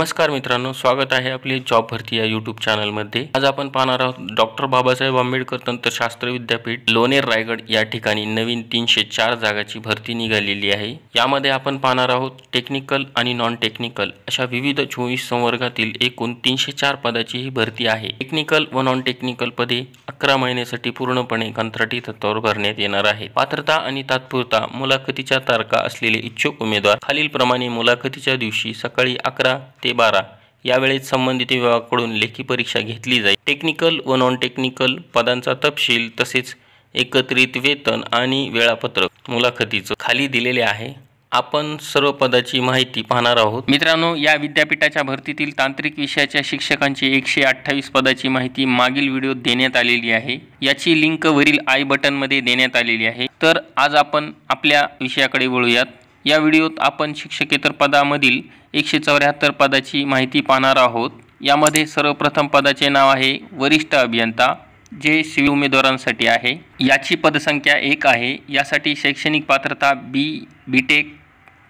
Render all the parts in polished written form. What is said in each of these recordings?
नमस्कार मित्रांनो, स्वागत आहे आपले जॉब भरती या यूट्यूब चॅनलमध्ये। आज आपण पाहणार आहोत डॉक्टर बाबासाहेब आंबेडकर तंत्रशास्त्र विद्यापीठ लोणेर रायगड या ठिकाणी नवीन 304 जागाची भरती निघालेली आहे। यामध्ये आपण पाहणार आहोत टेक्निकल आणि नॉन टेक्निकल अशा विविध 24 संवर्गातील एकूण 304 पदाची ही भरती आहे। टेक्निकल व नॉन टेक्निकल पदे 11 महिन्यासाठी पूर्णपणे कंत्राटी तत्त्वावर भरण्यात येणार आहे। पात्रता आणि तात्पुरता मुलाखतीच्या तारखा असलेले इच्छुक उमेदवार खालील प्रमाणे मुलाखतीच्या दिवशी सकाळी 11 ते 12 या वेळेत संबंधित विभागाकडून लेखी परीक्षा घेतली जाईल। टेक्निकल व नॉन टेक्निकल पदांचा तपशील तसेच एकत्रित वेतन आणि वेळापत्रक मुलाखतीचं खाली दिलेले आहे। आपण सर्व पदाची माहिती पाहणार आहोत। मित्रांनो, या विद्यापीठाच्या भरतीतील तांत्रिक विषयाच्या शिक्षकांची 128 पदाची माहिती मागील व्हिडिओत देण्यात आलेली आहे। याची लिंक वरील आय बटन मध्ये देण्यात आलेली आहे। तर आज आपण आपल्या विषयाकडे वळूयात। या व्हिडिओत आपण शिक्षकेतर पदामधील 174 पदाची माहिती पाहणार आहोत। यामध्ये सर्वप्रथम पदाचे नाव आहे वरिष्ठ अभियंता, जे सिव्हिल उमेदवारांसाठी आहे। याची पदसंख्या 1 आहे। यासाठी शैक्षणिक पात्रता बी.टेक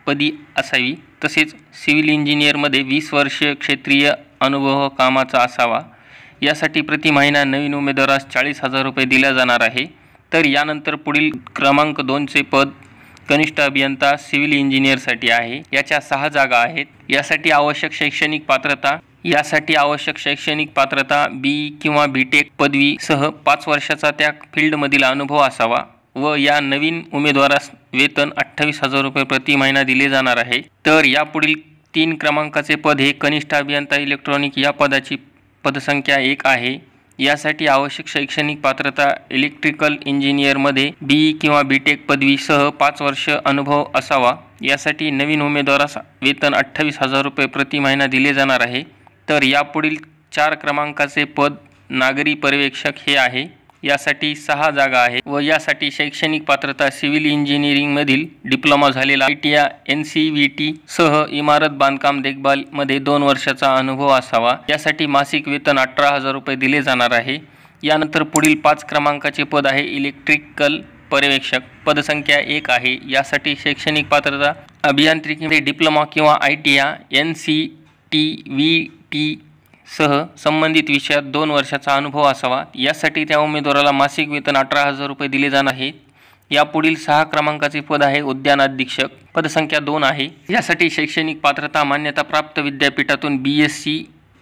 पदी असावी। तसेच सिव्हिल इंजिनियरमध्ये 20 वर्ष क्षेत्रीय अनुभव कामाचा असावा। यासाठी प्रति महिना नवीन उमेदवारास 40,000 रुपये दिला जाणार आहे। तर यानंतर पुढील क्रमांक 2 चे पद कनिष्ठ अभियंता सिव्हिल इंजिनियरसाठी आहे। याच्या 6 जागा आहेत। यासाठी आवश्यक शैक्षणिक पात्रता बी किंवा बी.टेक पदवीसह 5 वर्षाचा त्या फील्डमधील अनुभव असावा व या नवीन उमेदवारास वेतन 28,000 रुपये प्रति महिना दिले जाणार आहे। तर यापुढील 3 क्रमांकाचे पद हे कनिष्ठ अभियंता इलेक्ट्रॉनिक या पदाची पदसंख्या 1 आहे। यासाठी आवश्यक शैक्षणिक पात्रता इलेक्ट्रिकल इंजिनियरमध्ये बी किंवा बी.टेक पदवीसह 5 वर्ष अनुभव असावा। यासाठी नवीन उमेदवारास वेतन 28,000 रुपये प्रति महिना दिले जाणार आहे। तर यापुढील 4 क्रमांकाचे पद नागरी पर्यवेक्षक हे आहे। यासाठी 6 जागा आहेत व यासाठी शैक्षणिक पात्रता सिव्हिल इंजिनिअरिंगमधील डिप्लोमा झालेला ITI NCVT सह इमारत बांधकाम देखभालमध्ये 2 वर्षाचा अनुभव असावा। यासाठी मासिक वेतन 18,000 रुपये दिले जाणार आहे। यानंतर पुढील 5 क्रमांकाचे पद आहे इलेक्ट्रिकल पर्यवेक्षक, पदसंख्या 1 आहे। यासाठी शैक्षणिक पात्रता अभियांत्रिकीमध्ये डिप्लोमा किंवा ITI NCTVT सह संबंधित विषयात 2 वर्षाचा अनुभव असावा। यासाठी त्या उमेदवाराला मासिक वेतन 18,000 रुपये दिले जाणार आहे। यापुढील 6 क्रमांकाचे पद आहे उद्यान अधीक्षक, पदसंख्या 2 आहे। यासाठी शैक्षणिक पात्रता मान्यताप्राप्त विद्यापीठातून BSc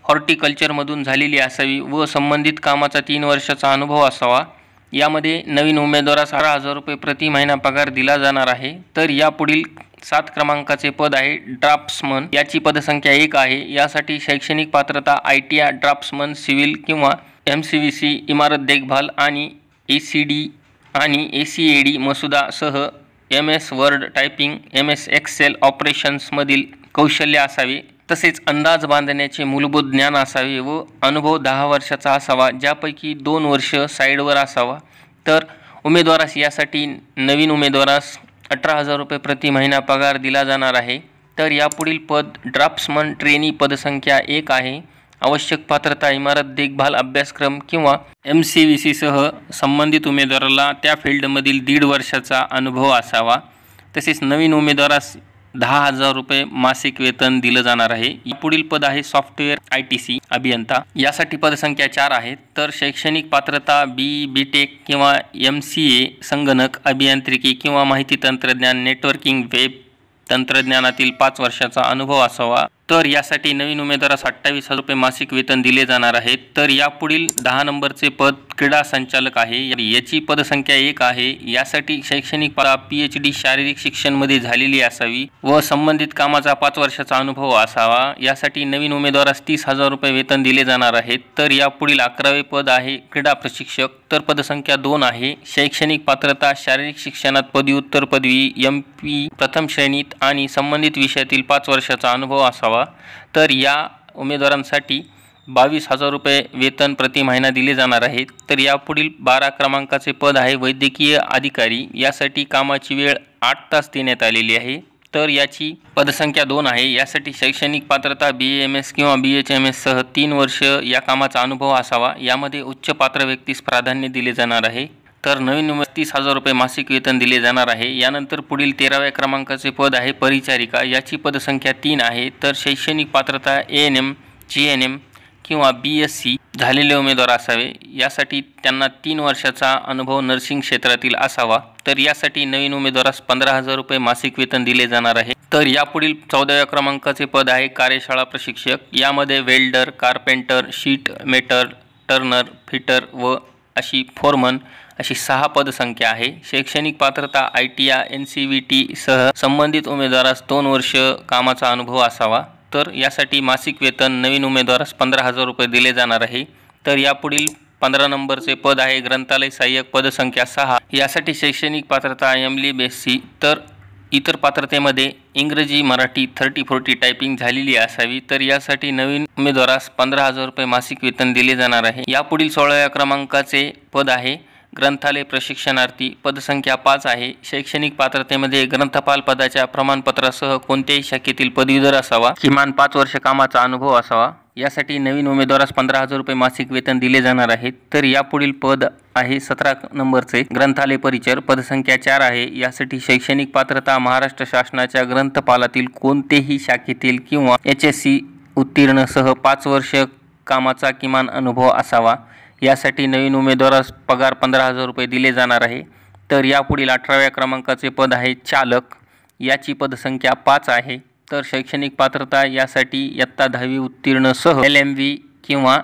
हॉर्टिकल्चरमधून झालेली असावी व संबंधित कामाचा 3 वर्षाचा अनुभव असावा। यामध्ये नवीन उमेदवारास 18,000 रुपये प्रति महिना पगार दिला जाणार आहे। तर यापुढील 7 क्रमांकाचे पद आहे ड्राफ्ट्समन, याची पदसंख्या 1 आहे। यासाठी शैक्षणिक पात्रता ITI ड्राफ्ट्समन सिव्हिल किंवा MCVC इमारत देखभाल आणि ACD आणि ACAD मसुदा सह MS word typing, MS Excel ऑपरेशन्समधील कौशल्य असावे। तसेच अंदाज बांधण्याचे मूलभूत ज्ञान असावे व अनुभव 10 वर्षाचा असावा, ज्यापैकी 2 वर्ष साईडवर असावा। तर उमेदवारास यासाठी नवीन उमेदवारास 18,000 रुपये प्रति महिना पगार दिला जाणार आहे। तर यापुढील पद ड्राफ्ट्समन ट्रेनी, पदसंख्या 1 आहे। आवश्यक पात्रता इमारत देखभाल अभ्यासक्रम किंवा MCVC सह संबंधित उमेदवाराला त्या फील्डमधील 1.5 वर्षाचा अनुभव असावा। तसेच नवीन उमेदवारास 10,000 रुपये मासिक वेतन दिलं जाणार आहे। पुढील पद आहे सॉफ्टवेअर ITC अभियंता, यासाठी पदसंख्या 4 आहे। तर शैक्षणिक पात्रता बी.टेक किंवा MCA संगणक अभियांत्रिकी किंवा माहिती तंत्रज्ञान, नेटवर्किंग, वेब तंत्रज्ञानातील 5 वर्षाचा अनुभव असावा। तर यासाठी नवीन उमेदवारास 28,000 रुपये मासिक वेतन दिले जाणार आहे। तर यापुढील 10 नंबरचे पद क्रीडा संचालक आहे। याची पदसंख्या 1 आहे। यासाठी शैक्षणिक PhD शारीरिक शिक्षणमध्ये झालेली असावी व संबंधित कामाचा 5 वर्षाचा अनुभव असावा। यासाठी नवीन उमेदवारास 30,000 रुपये वेतन दिले जाणार आहे। तर यापुढील 11वे पद आहे क्रीडा प्रशिक्षक, तर पदसंख्या 2 आहे। शैक्षणिक पात्रता शारीरिक शिक्षणात पदव्युत्तर पदवी MP प्रथम श्रेणीत आणि संबंधित विषयातील 5 वर्षाचा अनुभव असावा। तर या उमेदवारांसाठी 22,000 रुपये वेतन प्रति महिना दिले जाणार आहे। तर यापुढील 12 क्रमांकाचे पद आहे वैद्यकीय अधिकारी, यासाठी कामाची वेळ 8 तास देण्यात आलेली आहे। तर याची पदसंख्या 2 आहे। यासाठी शैक्षणिक पात्रता BAMS किंवा BHMS सह 3 वर्ष या कामाचा अनुभव असावा। यामध्ये उच्च पात्र व्यक्तीस प्राधान्य दिले जाणार आहे। तर नवीन 30,000 रुपये मासिक वेतन दिले जाणार आहे। यानंतर पुढील 13व्या क्रमांकाचे पद आहे परिचारिका। याची पदसंख्या 3 आहे। तर शैक्षणिक पात्रता ANM, GNM किंवा BSc झालेले उमेदवार असावे। यासाठी त्यांना 3 वर्षाचा अनुभव नर्सिंग क्षेत्रातील असावा। तर यासाठी नवीन उमेदवारास 15,000 रुपये मासिक वेतन दिले जाणार आहे। तर यापुढील 14व्या क्रमांकाचे पद आहे कार्यशाळा प्रशिक्षक। यामध्ये welder, carpenter, sheet metal, turner, fitter व अशी फोरमन अशी 6 पदसंख्या आहे। शैक्षणिक पात्रता ITI NCVT सह संबंधित उमेदवारास 2 वर्ष कामाचा अनुभव असावा। तर यासाठी मासिक वेतन नवीन उमेदवारास 15,000 रुपये दिले जाणार आहे। तर यापुढील 15 नंबरचे पद आहे ग्रंथालय सहाय्यक, पदसंख्या 6। यासाठी शैक्षणिक पात्रता MLE BSc। तर इतर पात्रतेमध्ये इंग्रजी, मराठी 30-40 टायपिंग झालेली असावी। तर यासाठी नवीन उमेदवारास 15,000 रुपये मासिक वेतन दिले जाणार आहे। यापुढील 16व्या क्रमांकाचे पद आहे ग्रंथालय प्रशिक्षणार्थी, पदसंख्या 5 आहे। शैक्षणिक पात्रतेमध्ये ग्रंथपाल पदाच्या प्रमाणपत्रासह कोणत्याही शाखेतील पदवीधर असावा, किमान 5 वर्ष कामाचा अनुभव असावा। यासाठी नवीन उमेदवारास 15,000 रुपये मासिक वेतन दिले जाणार आहे। तर यापुढील पद आहे 17 नंबरचे ग्रंथालय परिचर, पदसंख्या 4 आहे। यासाठी शैक्षणिक पात्रता महाराष्ट्र शासनाच्या ग्रंथपालातील कोणतेही शाखेतील किंवा HSC उत्तीर्णसह 5 वर्ष कामाचा किमान अनुभव असावा। यासाठी नवीन उमेदवारास पगार 15,000 रुपये दिले जाणार आहे। तर यापुढील 18व्या क्रमांकाचे पद आहे चालक। याची पदसंख्या 5 आहे। तर शैक्षणिक पात्रता यासाठी इयत्ता 10वी उत्तीर्णसह LMV किंवा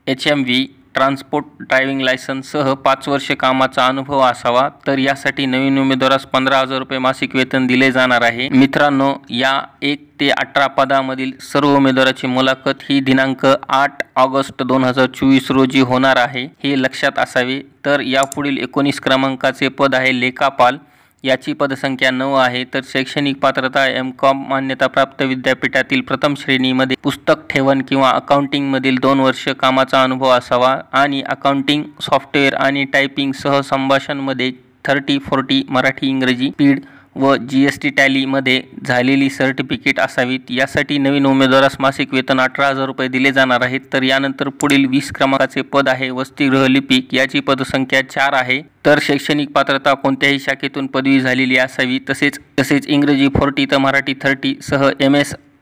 HMV ट्रान्सपोर्ट ड्रायव्हिंग लायसन्ससह 5 वर्ष कामाचा अनुभव असावा। तर यासाठी नवीन उमेदवारास 15,000 रुपये मासिक वेतन दिले जाणार आहे। मित्रांनो, या 1 ते 18 पदामधील सर्व उमेदवाराची मुलाखत ही दिनांक 8 ऑगस्ट 2024 रोजी होणार आहे, हे लक्षात असावे। तर यापुढील 19 क्रमांकाचे पद आहे लेखापाल। याची पदसंख्या 9 आहे। तर शैक्षणिक पात्रता MCOM मान्यताप्राप्त विद्यापीठातील प्रथम श्रेणीमध्ये पुस्तक ठेवण किंवा अकाउंटिंगमधील 2 वर्ष कामाचा अनुभव असावा आणि अकाउंटिंग सॉफ्टवेअर आणि टायपिंग सह संभाषणमध्ये 30-40 मराठी, इंग्रजी, स्पीड व GST टॅलीमध्ये झालेली सर्टिफिकेट असावीत। यासाठी नवीन उमेदवारास मासिक वेतन 18,000 रुपये दिले जाणार आहेत। तर यानंतर पुढील 20 क्रमांकाचे पद आहे वसतिगृह लिपिक। याची पदसंख्या 4 आहे। तर शैक्षणिक पात्रता कोणत्याही शाखेतून पदवी झालेली असावी। तसेच इंग्रजी 40 तर मराठी 30 सह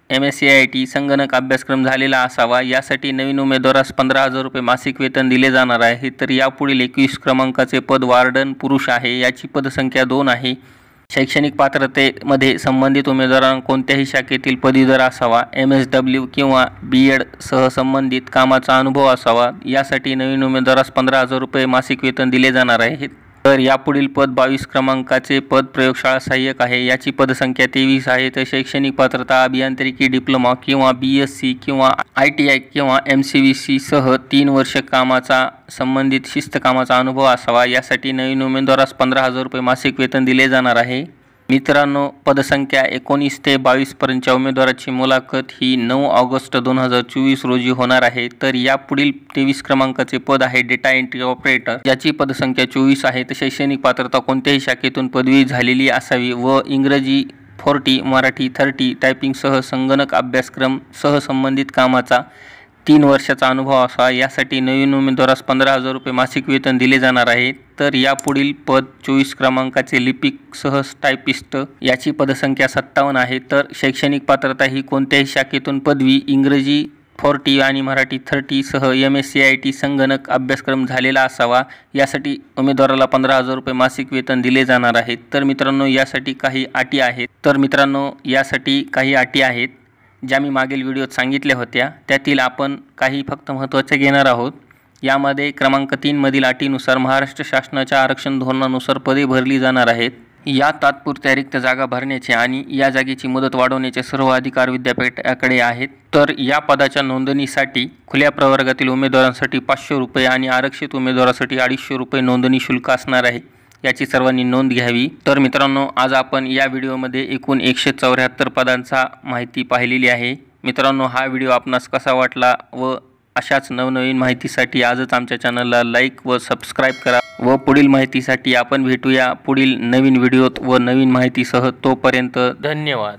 MSCIT संगणक अभ्यासक्रम झालेला असावा। यासाठी नवीन उमेदवारास 15,000 रुपये मासिक वेतन दिले जाणार आहे। तर यापुढील 21 क्रमांकाचे पद वार्डन पुरुष आहे। याची पदसंख्या 2 आहे। शैक्षणिक पात्रतेमध्ये संबंधित उमेदवारांना कोणत्याही शाखेतील पदवीधर असावा, MSW किंवा BEd सह संबंधित कामाचा अनुभव असावा। यासाठी नवीन उमेदवारास 15,000 रुपये मासिक वेतन दिले जाणार आहे। तर यापुढील पद 22 क्रमांकाचे पद प्रयोगशाळा सहाय्यक आहे। याची पदसंख्या 23 आहे। तर शैक्षणिक पात्रता अभियांत्रिकी डिप्लोमा किंवा BSc किंवा ITI किंवा MCVC सह 3 वर्ष कामाचा संबंधित शिस्त कामाचा अनुभव असावा। यासाठी नवीन उमेदवारास 15,000 रुपये मासिक वेतन दिले जाणार आहे। मित्रांनो, पदसंख्या 19 ते 22 पर्यंतच्या उमेदवाराची मुलाखत ही 9 ऑगस्ट 2024 रोजी होणार आहे। तर यापुढील 23 क्रमांकाचे पद आहे डेटा एंट्री ऑपरेटर। याची पदसंख्या 24 आहे। तर शैक्षणिक पात्रता कोणत्याही शाखेतून पदवी झालेली असावी व इंग्रजी 40, मराठी 30 टायपिंग सह संगणक अभ्यासक्रम सह संबंधित कामाचा 3 वर्षाचा अनुभव असा। यासाठी नवीन उमेदवारास 15,000 रुपये मासिक वेतन दिले जाणार आहे। तर यापुढील पद 24 क्रमांकाचे लिपिक सह टायपिस्ट। याची पदसंख्या 57 आहे। तर शैक्षणिक पात्रता ही कोणत्याही शाखेतून पदवी इंग्रजी 40 आणि मराठी 30 सह MSCIT संगणक अभ्यासक्रम झालेला असावा। यासाठी उमेदवाराला 15,000 रुपये मासिक वेतन दिले जाणार आहे। तर मित्रांनो, यासाठी काही अटी आहेत ज्या मी मागील व्हिडिओत सांगितल्या होत्या। त्यातील आपण काही फक्त महत्त्वाचे घेणार आहोत। यामध्ये क्रमांक 3 मधील अटीनुसार महाराष्ट्र शासनाच्या आरक्षण धोरणानुसार पदे भरली जाणार आहेत। या तात्पुरत्या रिक्त जागा भरण्याचे आणि या जागेची मुदत वाढवण्याचे सर्व अधिकार विद्यापीठाकडे आहेत। तर या पदाच्या नोंदणीसाठी खुल्या प्रवर्गातील उमेदवारांसाठी 500 रुपये आणि आरक्षित उमेदवारासाठी 250 रुपये नोंदणी शुल्क असणार आहे। याची सर्वांनी नोंद घ्यावी। तर मित्रांनो, आज आपण या व्हिडिओमध्ये एकूण 174 पदांचा माहिती पाहिलेली आहे। मित्रांनो, हा व्हिडिओ आपणास कसा वाटला व अशाच नवनवीन माहितीसाठी आजच आमच्या चॅनलला लाईक व सबस्क्राईब करा व पुढील माहितीसाठी आपण भेटूया पुढील नवीन व्हिडिओत व नवीन माहितीसह। तोपर्यंत धन्यवाद।